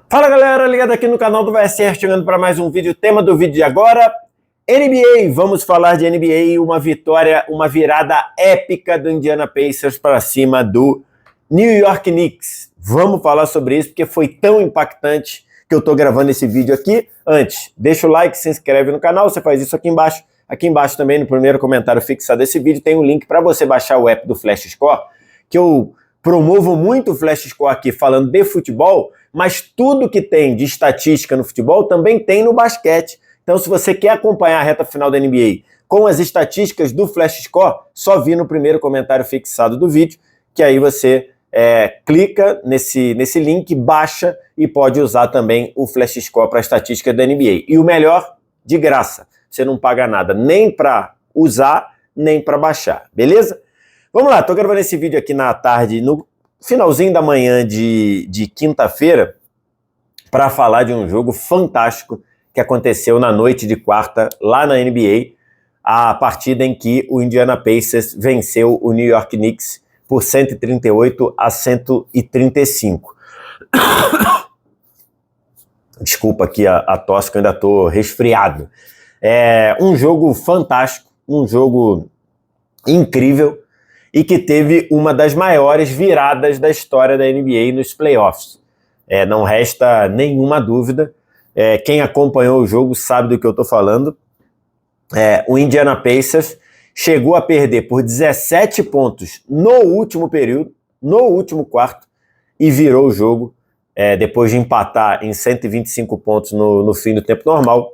Fala galera, ligado aqui no canal do VSR, chegando para mais um vídeo. O tema do vídeo de agora, NBA. Vamos falar de NBA, uma vitória, uma virada épica do Indiana Pacers para cima do New York Knicks. Vamos falar sobre isso porque foi tão impactante que eu estou gravando esse vídeo aqui. Antes, deixa o like, se inscreve no canal, você faz isso aqui embaixo. Aqui embaixo também, no primeiro comentário fixado desse vídeo, tem um link para você baixar o app do Flash Score, que eu promovo muito o Flash Score aqui falando de futebol, mas tudo que tem de estatística no futebol também tem no basquete. Então, se você quer acompanhar a reta final da NBA com as estatísticas do Flash Score, só vir no primeiro comentário fixado do vídeo, que aí você clica nesse link, baixa e pode usar também o Flash Score para a estatística da NBA. E o melhor, de graça. Você não paga nada nem para usar, nem para baixar, beleza? Vamos lá, tô gravando esse vídeo aqui na tarde, no finalzinho da manhã de quinta-feira, para falar de um jogo fantástico que aconteceu na noite de quarta, lá na NBA, a partida em que o Indiana Pacers venceu o New York Knicks por 138-135. Desculpa aqui a tosse, que eu ainda tô resfriado. Um jogo fantástico, um jogo incrível, e que teve uma das maiores viradas da história da NBA nos playoffs. Não resta nenhuma dúvida. Quem acompanhou o jogo sabe do que eu estou falando. O Indiana Pacers chegou a perder por 17 pontos no último período, no último quarto, e virou o jogo depois de empatar em 125 pontos no fim do tempo normal.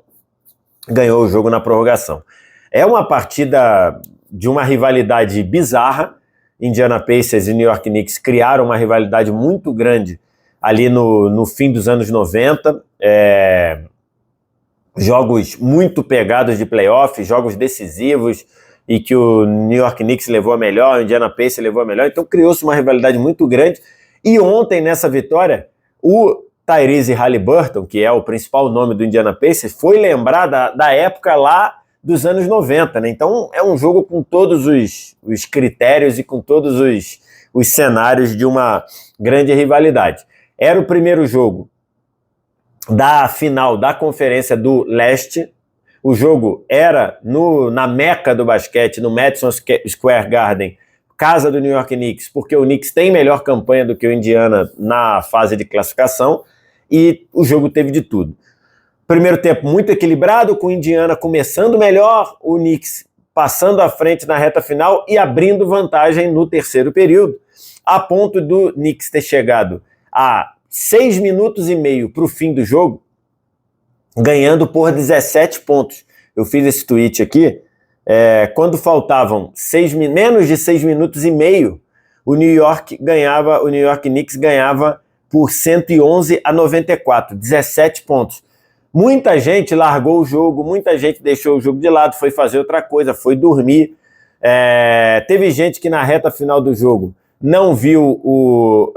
Ganhou o jogo na prorrogação. É uma partida de uma rivalidade bizarra. Indiana Pacers e New York Knicks criaram uma rivalidade muito grande ali no fim dos anos 90. Jogos muito pegados de playoff, jogos decisivos, e que o New York Knicks levou a melhor, o Indiana Pacers levou a melhor. Então criou-se uma rivalidade muito grande. E ontem, nessa vitória, o Tyrese Haliburton, que é o principal nome do Indiana Pacers, foi lembrar da época lá dos anos 90, né? Então é um jogo com todos os critérios e com todos os cenários de uma grande rivalidade. Era o primeiro jogo da final da Conferência do Leste. O jogo era na meca do basquete, no Madison Square Garden, casa do New York Knicks, porque o Knicks tem melhor campanha do que o Indiana na fase de classificação, e o jogo teve de tudo. Primeiro tempo muito equilibrado, com o Indiana começando melhor, o Knicks passando à frente na reta final e abrindo vantagem no terceiro período, a ponto do Knicks ter chegado a 6 minutos e meio para o fim do jogo, ganhando por 17 pontos. Eu fiz esse tweet aqui, quando faltavam menos de 6 minutos e meio, o New York Knicks ganhava por 111-94, 17 pontos. Muita gente largou o jogo, muita gente deixou o jogo de lado, foi fazer outra coisa, foi dormir. Teve gente que na reta final do jogo não viu o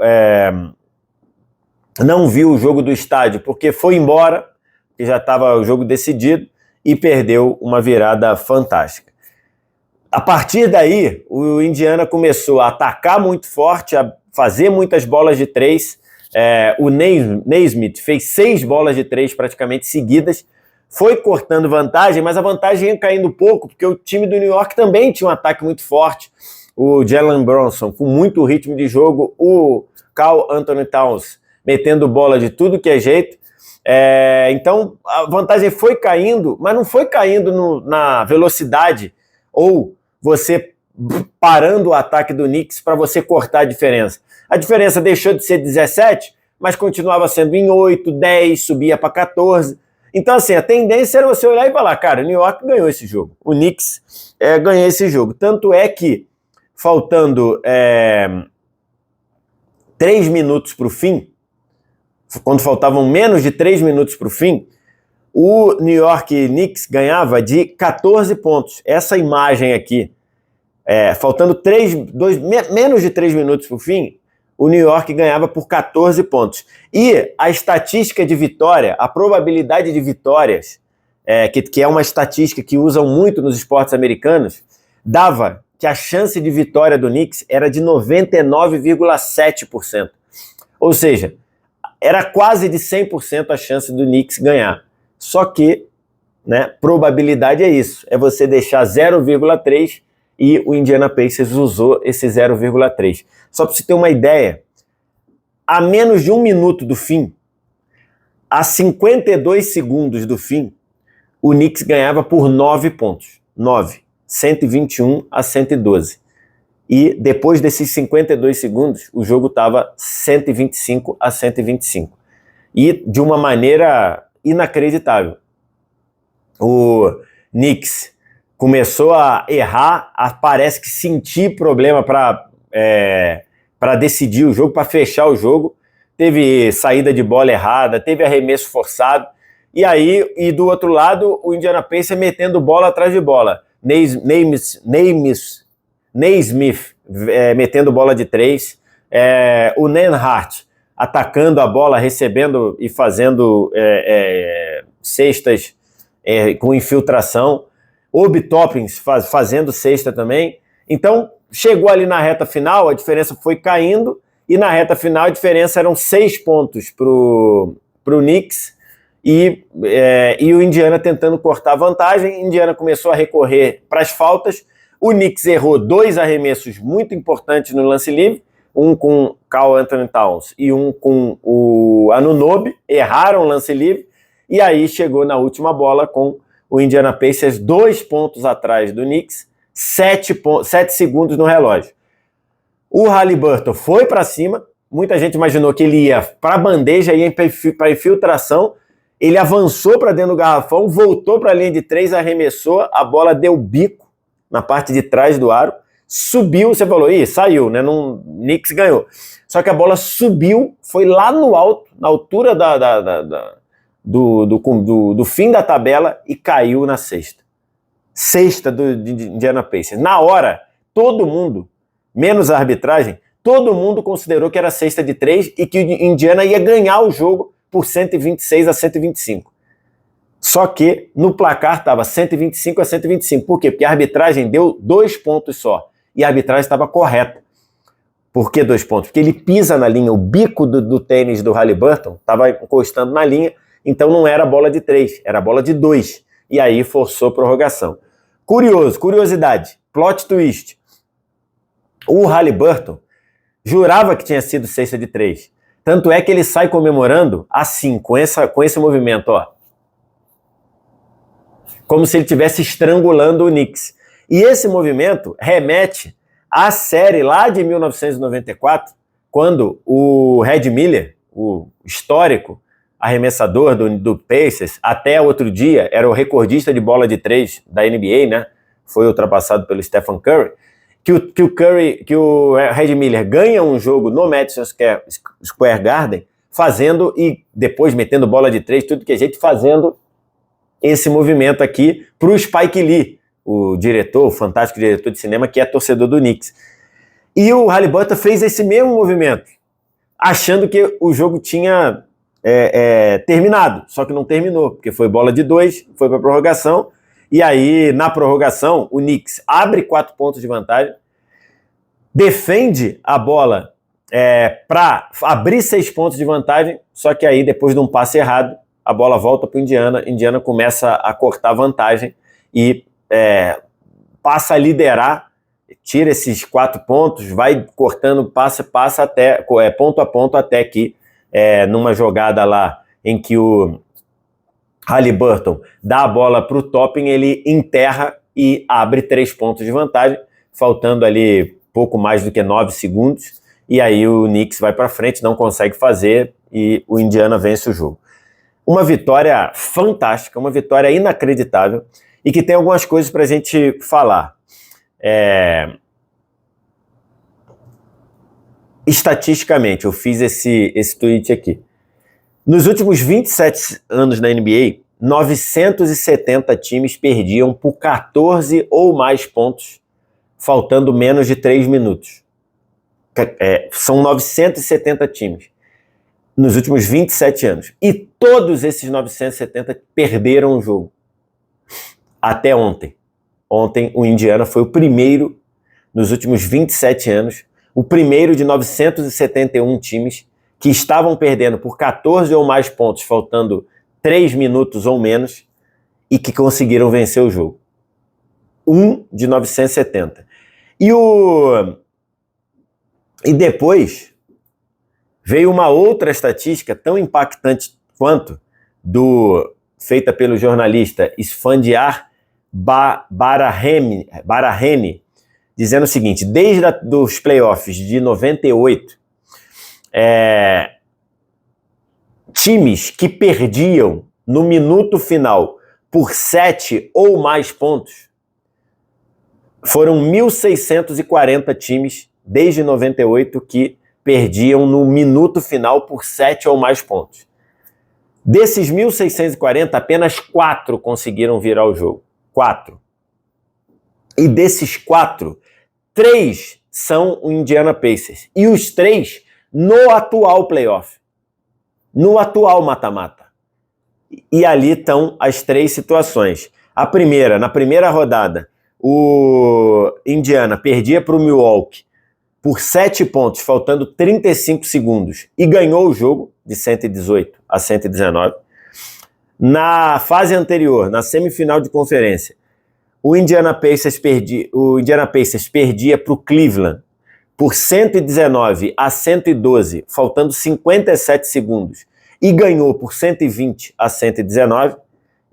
jogo do estádio porque foi embora, que já estava o jogo decidido, e perdeu uma virada fantástica. A partir daí, o Indiana começou a atacar muito forte, a fazer muitas bolas de três. O Naismith fez 6 bolas de 3 praticamente seguidas, foi cortando vantagem, mas a vantagem ia caindo pouco, porque o time do New York também tinha um ataque muito forte. O Jalen Brunson com muito ritmo de jogo, o Karl Anthony Towns metendo bola de tudo que é jeito. Então a vantagem foi caindo, mas não foi caindo na velocidade, ou você parando o ataque do Knicks para você cortar a diferença. A diferença deixou de ser 17, mas continuava sendo em 8, 10, subia para 14. Então, assim, a tendência era você olhar e falar, cara, o New York ganhou esse jogo. O Knicks ganhou esse jogo. Tanto é que, faltando 3 minutos para o fim, quando faltavam menos de 3 minutos para o fim, o New York Knicks ganhava de 14 pontos. Essa imagem aqui, faltando menos de 3 minutos para o fim, o New York ganhava por 14 pontos. E a estatística de vitória, a probabilidade de vitórias, que é uma estatística que usam muito nos esportes americanos, dava que a chance de vitória do Knicks era de 99,7%. Ou seja, era quase de 100% a chance do Knicks ganhar. Só que, né, probabilidade é isso, é você deixar 0,3 e o Indiana Pacers usou esse 0,3. Só para você ter uma ideia, a menos de 1 minuto do fim, a 52 segundos do fim, o Knicks ganhava por 9 pontos. 9. 121-112. E depois desses 52 segundos, o jogo estava 125-125. E de uma maneira inacreditável. O Knicks começou a errar, parece que sentir problema para decidir o jogo, para fechar o jogo. Teve saída de bola errada, teve arremesso forçado. E do outro lado, o Indiana Pacers metendo bola atrás de bola. Naismith metendo bola de 3. O Nembhard atacando a bola, recebendo e fazendo cestas com infiltração. Obi Toppins fazendo cesta também. Então, chegou ali na reta final, a diferença foi caindo, e na reta final a diferença eram 6 pontos pro Knicks, e o Indiana tentando cortar a vantagem. Indiana começou a recorrer para as faltas. O Knicks errou 2 arremessos muito importantes no lance livre, um com Karl Anthony Towns e um com o Anunoby, erraram o lance livre, e aí chegou na última bola com o Indiana Pacers 2 pontos atrás do Knicks, 7 segundos no relógio. O Haliburton foi para cima, muita gente imaginou que ele ia para a bandeja, ia para infiltração, ele avançou para dentro do garrafão, voltou para a linha de 3, arremessou, a bola deu bico na parte de trás do aro, subiu, você falou, saiu, né? Knicks ganhou. Só que a bola subiu, foi lá no alto, na altura do fim da tabela, e caiu na cesta. Cesta de Indiana Pacers. Na hora, todo mundo, menos a arbitragem, todo mundo considerou que era cesta de 3 e que o Indiana ia ganhar o jogo por 126-125. Só que no placar estava 125-125. Por quê? Porque a arbitragem deu 2 pontos só. E a arbitragem estava correta. Por que 2 pontos? Porque ele pisa na linha, o bico do tênis do Haliburton estava encostando na linha, então não era bola de 3, era bola de 2. E aí forçou prorrogação. Curiosidade, plot twist. O Haliburton jurava que tinha sido cesta de 3. Tanto é que ele sai comemorando assim, com esse movimento, ó. Como se ele estivesse estrangulando o Knicks. E esse movimento remete à série lá de 1994, quando o Red Miller, o histórico arremessador do Pacers, até outro dia era o recordista de bola de 3 da NBA, né? Foi ultrapassado pelo Stephen Curry, que o Red Miller ganha um jogo no Madison Square Garden, fazendo e depois metendo bola de 3, tudo que a gente fazendo esse movimento aqui para o Spike Lee, o fantástico diretor de cinema, que é torcedor do Knicks. E o Haliburton fez esse mesmo movimento, achando que o jogo tinha terminado, só que não terminou, porque foi bola de 2, foi para prorrogação, e aí na prorrogação o Knicks abre 4 pontos de vantagem, defende a bola para abrir 6 pontos de vantagem, só que aí depois de um passe errado, a bola volta para o Indiana começa a cortar vantagem e passa a liderar, tira esses 4 pontos, vai cortando passo a passo até ponto a ponto, até que numa jogada lá em que o Haliburton dá a bola para o Toppin, ele enterra e abre 3 pontos de vantagem, faltando ali pouco mais do que 9 segundos, e aí o Knicks vai para frente, não consegue fazer, e o Indiana vence o jogo. Uma vitória fantástica, uma vitória inacreditável, e que tem algumas coisas para a gente falar. Estatisticamente, eu fiz esse tweet aqui. Nos últimos 27 anos na NBA, 970 times perdiam por 14 ou mais pontos, faltando menos de 3 minutos. São 970 times nos últimos 27 anos. E todos esses 970 perderam o jogo. Até ontem. Ontem o Indiana foi o primeiro, nos últimos 27 anos, o primeiro de 971 times que estavam perdendo por 14 ou mais pontos, faltando 3 minutos ou menos, e que conseguiram vencer o jogo. 1 de 970. E depois veio uma outra estatística tão impactante quanto feita pelo jornalista Esfandiar Baraheni, dizendo o seguinte: desde os playoffs de 98, times que perdiam no minuto final por 7 ou mais pontos, foram 1.640 times desde 98 que perdiam no minuto final por 7 ou mais pontos. Desses 1.640, apenas 4 conseguiram virar o jogo. 4. E desses 4, 3 são o Indiana Pacers. E os 3 no atual playoff. No atual mata-mata. E ali estão as 3 situações. A primeira, na primeira rodada, o Indiana perdia para o Milwaukee por 7 pontos, faltando 35 segundos, e ganhou o jogo de 118 a 119. Na fase anterior, na semifinal de conferência, o Indiana Pacers perdia para o Cleveland por 119 a 112, faltando 57 segundos, e ganhou por 120 a 119,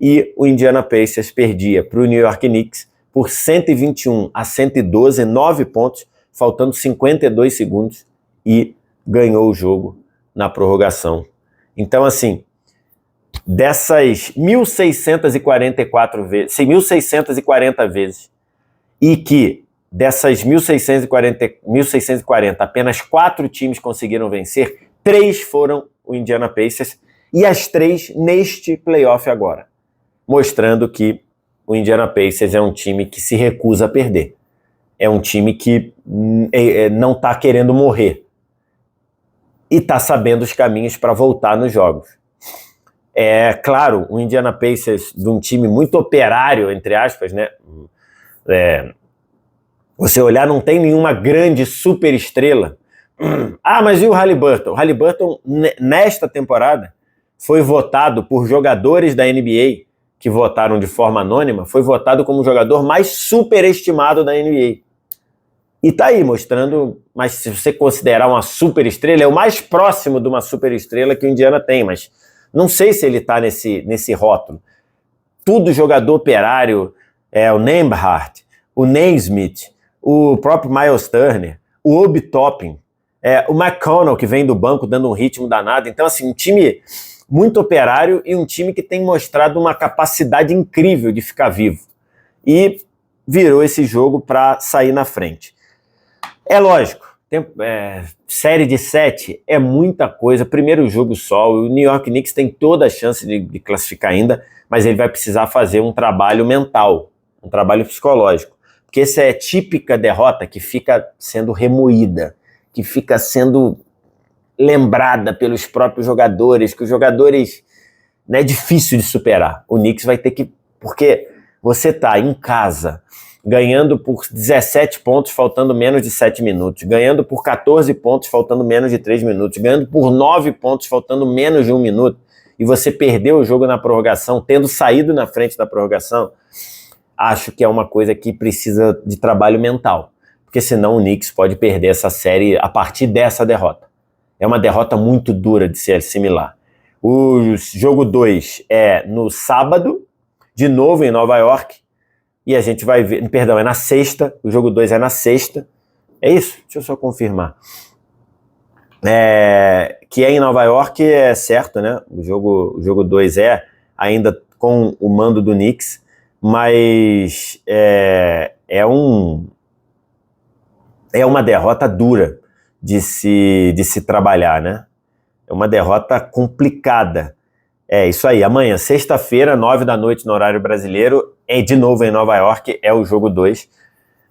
e o Indiana Pacers perdia para o New York Knicks por 121 a 112, 9 pontos, faltando 52 segundos, e ganhou o jogo na prorrogação. Então, assim, dessas 1.640 vezes, e que dessas 1.640, apenas 4 times conseguiram vencer, 3 foram o Indiana Pacers, e as 3 neste playoff agora, mostrando que o Indiana Pacers é um time que se recusa a perder. É um time que não está querendo morrer. E está sabendo os caminhos para voltar nos jogos. É claro, o Indiana Pacers, de um time muito operário, entre aspas, né? Você olhar, não tem nenhuma grande super estrela. Mas e o Haliburton? O Haliburton, nesta temporada, foi votado por jogadores da NBA, que votaram de forma anônima, foi votado como o jogador mais superestimado da NBA. E tá aí mostrando, mas se você considerar uma superestrela, é o mais próximo de uma superestrela que o Indiana tem, mas não sei se ele tá nesse rótulo. Tudo jogador operário, o Nembhard, o Naismith, o próprio Miles Turner, o Obi Toppin, o McConnell, que vem do banco dando um ritmo danado. Então, assim, um time muito operário e um time que tem mostrado uma capacidade incrível de ficar vivo. E virou esse jogo para sair na frente. É lógico, série de 7 é muita coisa, primeiro jogo só, o New York Knicks tem toda a chance de classificar ainda, mas ele vai precisar fazer um trabalho mental, um trabalho psicológico, porque essa é a típica derrota que fica sendo remoída, que fica sendo lembrada pelos próprios jogadores, que os jogadores, é difícil de superar. O Knicks vai ter que, porque você tá em casa, ganhando por 17 pontos, faltando menos de 7 minutos, ganhando por 14 pontos, faltando menos de 3 minutos, ganhando por 9 pontos, faltando menos de 1 minuto, e você perdeu o jogo na prorrogação, tendo saído na frente da prorrogação, acho que é uma coisa que precisa de trabalho mental, porque senão o Knicks pode perder essa série a partir dessa derrota. É uma derrota muito dura de se assimilar. O jogo 2 é no sábado, de novo em Nova York, e a gente vai ver, perdão, é na sexta, o jogo 2 é na sexta, é isso? Deixa eu só confirmar. Que é em Nova York, é certo, né? O jogo 2 é ainda com o mando do Knicks, mas é uma derrota dura de se trabalhar, né? É uma derrota complicada. É isso aí, amanhã, sexta-feira, 9 da noite no horário brasileiro, de novo em Nova York, é o jogo 2.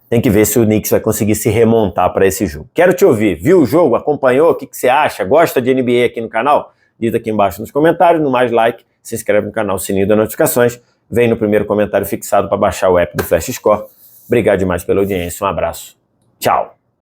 Tem que ver se o Knicks vai conseguir se remontar para esse jogo. Quero te ouvir, viu o jogo, acompanhou, o que você acha? Gosta de NBA aqui no canal? Diz aqui embaixo nos comentários, no mais like, se inscreve no canal, sininho das notificações, vem no primeiro comentário fixado para baixar o app do Flash Score. Obrigado demais pela audiência, um abraço, tchau!